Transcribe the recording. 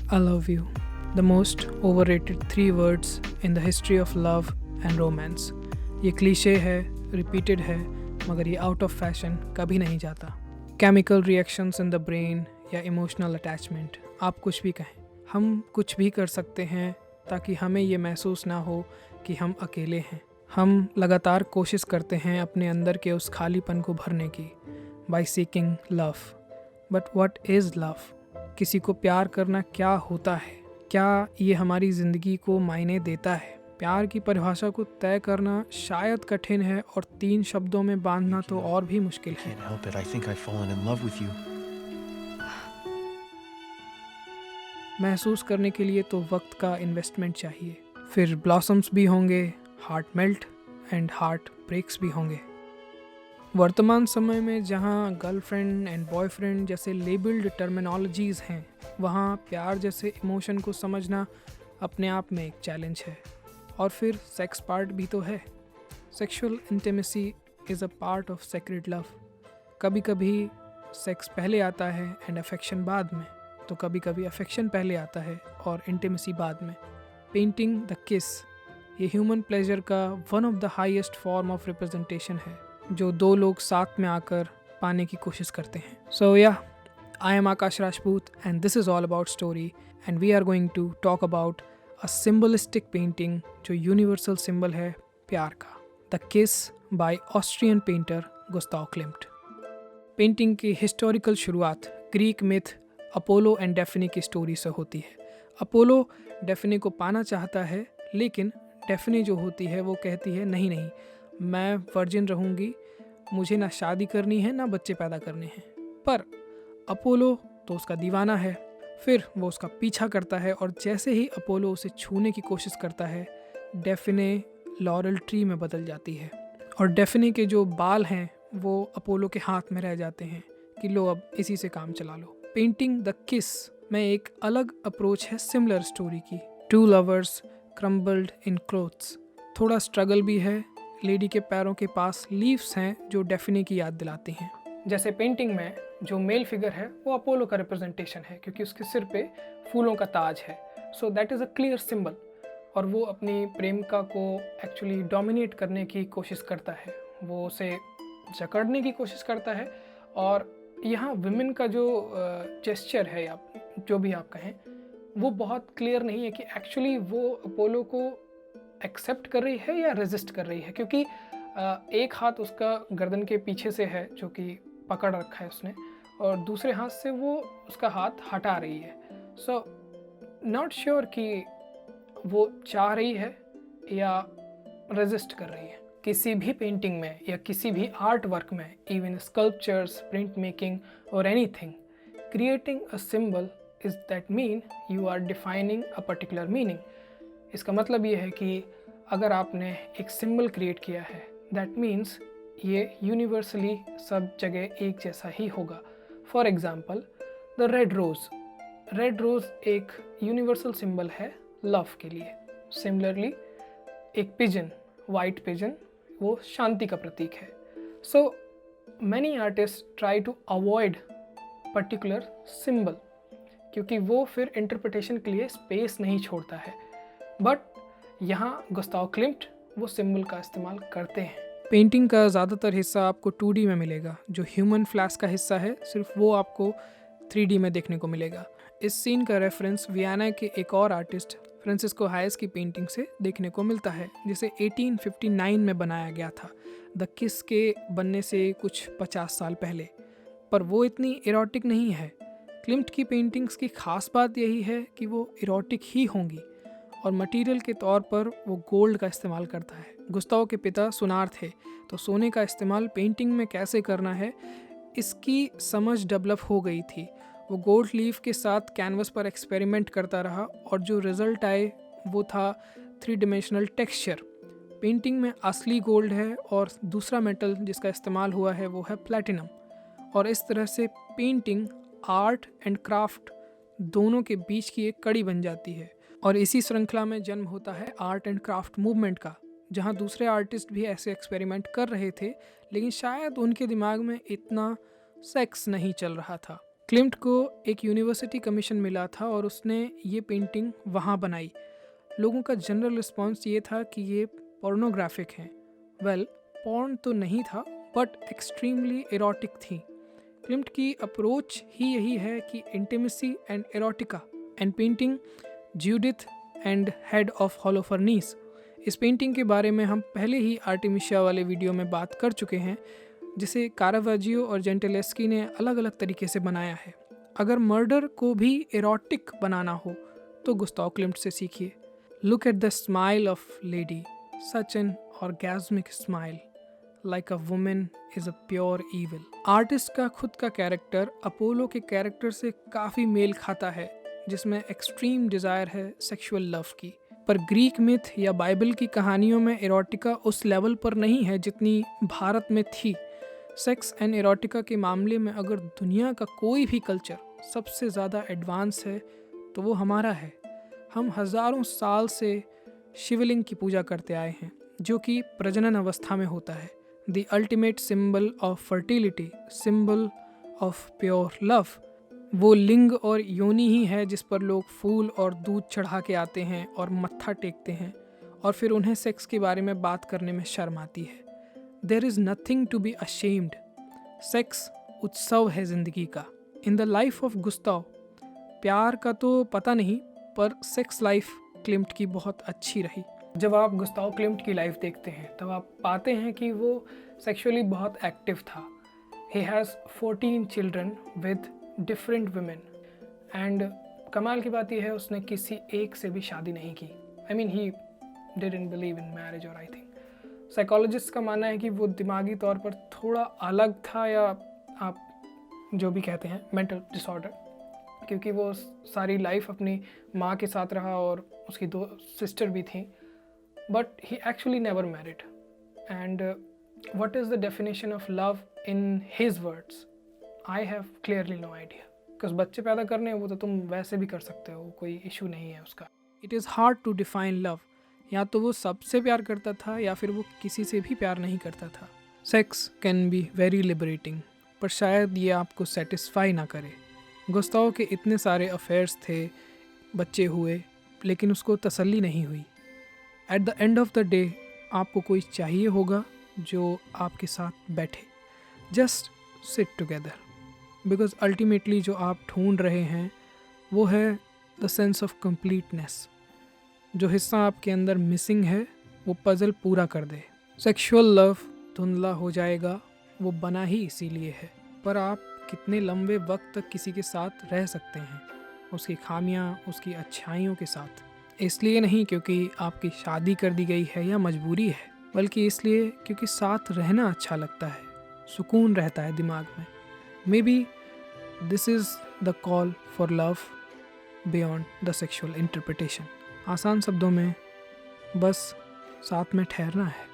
I love you, the most overrated 3 words in the history of love and romance. ये cliché है, repeated है, मगर ये out of fashion कभी नहीं जाता. Chemical reactions in the brain या इमोशनल अटैचमेंट, आप कुछ भी कहें, हम कुछ भी कर सकते हैं ताकि हमें ये महसूस ना हो कि हम अकेले हैं. हम लगातार कोशिश करते हैं अपने अंदर के उस खालीपन को भरने की, by seeking love. But what is love? किसी को प्यार करना क्या होता है? क्या ये हमारी ज़िंदगी को मायने देता है? प्यार की परिभाषा को तय करना शायद कठिन है और 3 शब्दों में बांधना तो और भी मुश्किल है. Can't help it. I think I've fallen in love with you. महसूस करने के लिए तो वक्त का इन्वेस्टमेंट चाहिए. फिर ब्लॉसम्स भी होंगे, heart melt and heart breaks भी होंगे. वर्तमान समय में जहाँ गर्लफ्रेंड एंड बॉयफ्रेंड जैसे लेबल्ड टर्मिनोलॉजीज़ हैं, वहाँ प्यार जैसे इमोशन को समझना अपने आप में एक चैलेंज है. और फिर सेक्स पार्ट भी तो है. Sexual intimacy is a part of sacred love. कभी कभी सेक्स पहले आता है एंड अफेक्शन बाद में, तो कभी कभी अफेक्शन पहले आता है और इंटीमेसी बाद में. पेंटिंग द किस, ये ह्यूमन प्लेजर का one of the highest form of representation है जो 2 लोग साथ में आकर पाने की कोशिश करते हैं. So yeah, I am Akash Rajput and this is all about story and we are going to talk about a symbolistic painting जो यूनिवर्सल सिंबल है प्यार का, the kiss by Austrian painter Gustav Klimt. Painting की हिस्टोरिकल शुरुआत Greek myth Apollo and Daphne की स्टोरी से होती है. अपोलो डेफिने को पाना चाहता है, लेकिन डेफिने जो होती है वो कहती है नहीं नहीं, मैं वर्जिन रहूँगी, मुझे ना शादी करनी है ना बच्चे पैदा करने हैं. पर अपोलो तो उसका दीवाना है. फिर वो उसका पीछा करता है और जैसे ही अपोलो उसे छूने की कोशिश करता है, डेफिने लॉरल ट्री में बदल जाती है और डेफिने के जो बाल हैं वो अपोलो के हाथ में रह जाते हैं कि लो अब इसी से काम चला लो. पेंटिंग द किस में एक अलग अप्रोच है सिमिलर स्टोरी की. 2 लवर्स क्रम्बल्ड इन क्लोथ्स. थोड़ा स्ट्रगल भी है. लेडी के पैरों के पास लीव्स हैं जो डेफिने की याद दिलाती हैं. जैसे पेंटिंग में जो मेल फिगर है वो अपोलो का रिप्रेजेंटेशन है क्योंकि उसके सिर पे फूलों का ताज है. So that is a clear symbol. और वो अपनी प्रेमिका को एक्चुअली डोमिनेट करने की कोशिश करता है, वो उसे जकड़ने की कोशिश करता है. और यहाँ विमेन का जो जेस्चर है या जो भी आप कहें, वो बहुत क्लियर नहीं है कि एक्चुअली वो अपोलो को एक्सेप्ट कर रही है या रेजिस्ट कर रही है, क्योंकि एक हाथ उसका गर्दन के पीछे से है जो कि पकड़ रखा है उसने, और दूसरे हाथ से वो उसका हाथ हटा रही है. सो नॉट श्योर कि वो चाह रही है या रेजिस्ट कर रही है. किसी भी पेंटिंग में या किसी भी आर्ट वर्क में, इवन स्कल्पचर्स, प्रिंट मेकिंग और anything, creating a symbol is that mean you are defining a particular meaning. इसका मतलब ये है कि अगर आपने एक सिंबल क्रिएट किया है, दैट मीन्स ये यूनिवर्सली सब जगह एक जैसा ही होगा. For example the red rose. Red rose एक यूनिवर्सल सिंबल है लव के लिए. सिमिलरली एक पिजन, वाइट पिजन, वो शांति का प्रतीक है. So many artist try to avoid particular symbol क्योंकि वो फिर इंटरप्रिटेशन के लिए स्पेस नहीं छोड़ता है. बट यहाँ गुस्ताव क्लिम्ट वो सिंबल का इस्तेमाल करते हैं. पेंटिंग का ज़्यादातर हिस्सा आपको 2D में मिलेगा. जो ह्यूमन फ्लैश का हिस्सा है सिर्फ वो आपको 3D में देखने को मिलेगा. इस सीन का रेफरेंस वियना के एक और आर्टिस्ट फ्रांसिस्को हायस की पेंटिंग से देखने को मिलता है, जिसे 1859 में बनाया गया था, द किस के बनने से कुछ 50 साल पहले. पर वो इतनी इरोटिक नहीं है. क्लिम्ट की पेंटिंग्स की खास बात यही है कि वो इरोटिक ही होंगी और मटेरियल के तौर पर वो गोल्ड का इस्तेमाल करता है। गुस्ताव के पिता सुनार थे, तो सोने का इस्तेमाल पेंटिंग में कैसे करना है इसकी समझ डेवलप हो गई थी। वो गोल्ड लीफ के साथ कैनवस पर एक्सपेरिमेंट करता रहा और जो रिज़ल्ट आए वो था 3 डायमेंशनल टेक्सचर। पेंटिंग में असली गोल्ड है और दूसरा मेटल जिसका इस्तेमाल हुआ है वो है प्लैटिनम। और इस तरह से पेंटिंग आर्ट एंड क्राफ्ट दोनों के बीच की एक कड़ी बन जाती है। और इसी श्रृंखला में जन्म होता है आर्ट एंड क्राफ्ट मूवमेंट का, जहाँ दूसरे आर्टिस्ट भी ऐसे एक्सपेरिमेंट कर रहे थे, लेकिन शायद उनके दिमाग में इतना सेक्स नहीं चल रहा था। क्लिम्ट को एक यूनिवर्सिटी कमीशन मिला था और उसने ये पेंटिंग वहाँ बनाई। लोगों का जनरल रिस्पॉन्स ये था कि ये पोर्नोग्राफिक हैं। वेल, पॉर्न तो नहीं था बट एक्सट्रीमली एरोटिक थी। क्लिम्ट की अप्रोच ही यही है कि intimacy and erotica and painting Judith and head of Holofernes. इस पेंटिंग के बारे में हम पहले ही आर्टेमिशिया वाले वीडियो में बात कर चुके हैं, जिसे कारावाजियो और जेंटेलेस्की ने अलग अलग तरीके से बनाया है। अगर मर्डर को भी एरोटिक बनाना हो तो गुस्ताव क्लिम्ट से सीखिए। Look at the smile of lady, such an orgasmic smile, like a women is a pure evil. Artist का खुद का कैरेक्टर अपोलो के कैरेक्टर से काफ़ी मेल खाता है, जिसमें एक्सट्रीम डिज़ायर है सेक्सुअल लव की। पर ग्रीक मिथ या बाइबल की कहानियों में एरोटिका उस लेवल पर नहीं है जितनी भारत में थी। सेक्स एंड एरोटिका के मामले में अगर दुनिया का कोई भी कल्चर सबसे ज़्यादा एडवांस है तो वो हमारा है। हम हज़ारों साल से शिवलिंग की पूजा करते आए हैं, जो कि प्रजनन अवस्था में होता है। The ultimate symbol of fertility, symbol of pure love. वो लिंग और योनि ही है जिस पर लोग फूल और दूध चढ़ा के आते हैं और मत्था टेकते हैं, और फिर उन्हें सेक्स के बारे में बात करने में शर्म आती है। There is nothing to be ashamed. Sex उत्सव है ज़िंदगी का। In the life of Gustav, प्यार का तो पता नहीं, पर सेक्स लाइफ क्लिम्ट की बहुत अच्छी रही। जब आप गुस्ताव क्लिम्ट की लाइफ देखते हैं तब आप पाते हैं कि वो सेक्सुअली बहुत एक्टिव था। He has 14 children with different women, and कमाल की बात यह है उसने किसी एक से भी शादी नहीं की। I mean he didn't believe in marriage. और आई थिंक साइकोलॉजिस्ट का मानना है कि वो दिमागी तौर पर थोड़ा अलग था, या आप जो भी कहते हैं मेंटल डिसऑर्डर, क्योंकि वो सारी लाइफ अपनी माँ के साथ रहा और उसकी 2 सिस्टर भी थी। But he actually never married. And what is the definition of love in his words, I have clearly no idea. Because बच्चे पैदा करने हैं वो तो तुम वैसे भी कर सकते हो, कोई इशू नहीं है उसका। It is hard to define love. या तो वो सबसे प्यार करता था या फिर वो किसी से भी प्यार नहीं करता था। Sex can be very liberating, पर शायद ये आपको सेटिस्फाई ना करे। गुस्ताव के इतने सारे अफेयर्स थे, बच्चे हुए, लेकिन उसको तसल्ली नहीं हुई। At the end of the day आपको कोई चाहिए होगा जो आपके साथ बैठे। Just sit together, because ultimately जो आप ढूंढ रहे हैं वो है द सेंस ऑफ कंप्लीटनेस। जो हिस्सा आपके अंदर मिसिंग है वो पज़ल पूरा कर दे। सेक्सुअल लव धुंधला हो जाएगा, वो बना ही इसीलिए है। पर आप कितने लंबे वक्त तक किसी के साथ रह सकते हैं, उसकी खामियां, उसकी अच्छाइयों के साथ? इसलिए नहीं क्योंकि आपकी शादी कर दी गई है या मजबूरी है, बल्कि इसलिए क्योंकि साथ रहना अच्छा लगता है, सुकून रहता है दिमाग में। May be this is the call for love beyond the sexual interpretation. आसान शब्दों में बस साथ में ठहरना है।